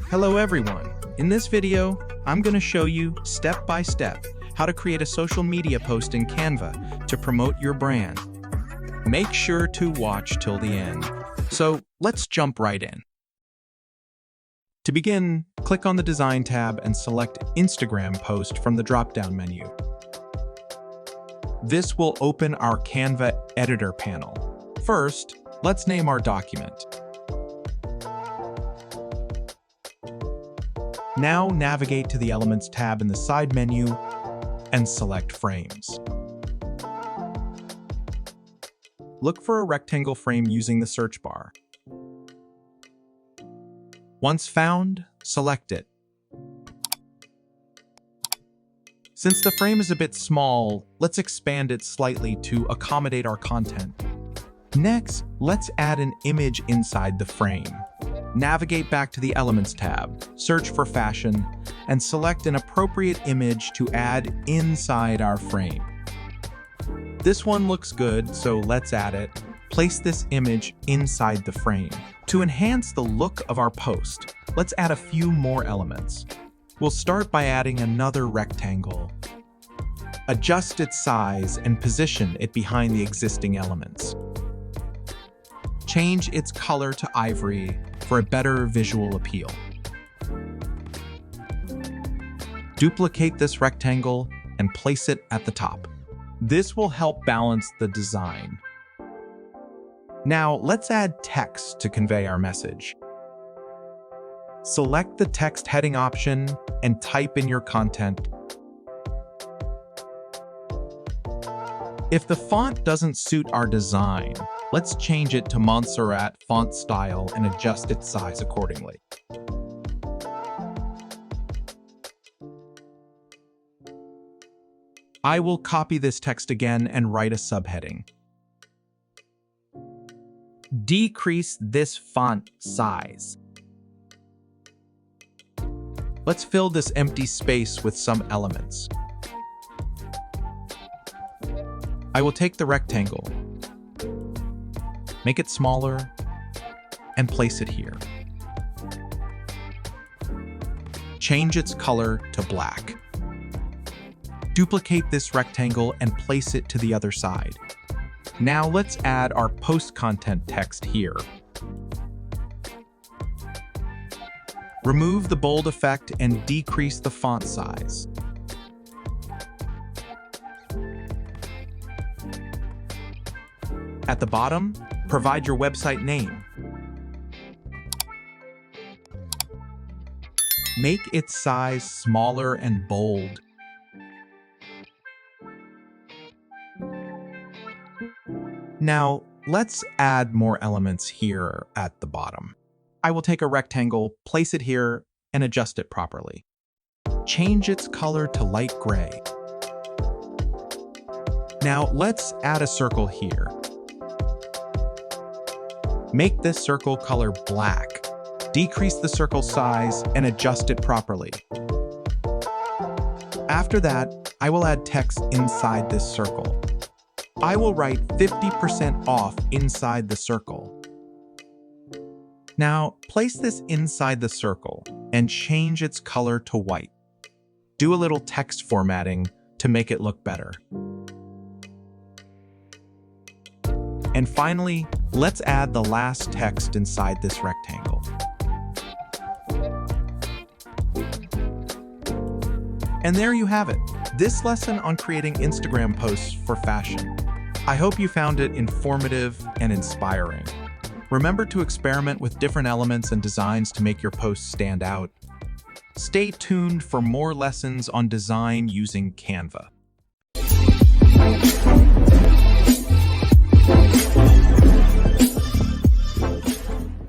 Hello everyone. In this video, I'm going to show you step by step how to create a social media post in Canva to promote your brand. Make sure to watch till the end. So let's jump right in. To begin, click on the Design tab and select Instagram Post from the drop-down menu. This will open our Canva editor panel. First, let's name our document. Now navigate to the Elements tab in the side menu and select Frames. Look for a rectangle frame using the search bar. Once found, select it. Since the frame is a bit small, let's expand it slightly to accommodate our content. Next, let's add an image inside the frame. Navigate back to the Elements tab, search for Fashion, and select an appropriate image to add inside our frame. This one looks good, so let's add it. Place this image inside the frame. To enhance the look of our post, let's add a few more elements. We'll start by adding another rectangle. Adjust its size and position it behind the existing elements. Change its color to ivory for a better visual appeal. Duplicate this rectangle and place it at the top. This will help balance the design. Now, let's add text to convey our message. Select the text heading option and type in your content. If the font doesn't suit our design, let's change it to Montserrat font style and adjust its size accordingly. I will copy this text again and write a subheading. Decrease this font size. Let's fill this empty space with some elements. I will take the rectangle, make it smaller, and place it here. Change its color to black. Duplicate this rectangle and place it to the other side. Now let's add our post content text here. Remove the bold effect and decrease the font size. At the bottom, provide your website name. Make its size smaller and bold. Now, let's add more elements here at the bottom. I will take a rectangle, place it here, and adjust it properly. Change its color to light gray. Now, let's add a circle here. Make this circle color black. Decrease the circle size and adjust it properly. After that, I will add text inside this circle. I will write 50% off inside the circle. Now, place this inside the circle and change its color to white. Do a little text formatting to make it look better. And finally, let's add the last text inside this rectangle. And there you have it, this lesson on creating Instagram posts for fashion. I hope you found it informative and inspiring. Remember to experiment with different elements and designs to make your posts stand out. Stay tuned for more lessons on design using Canva.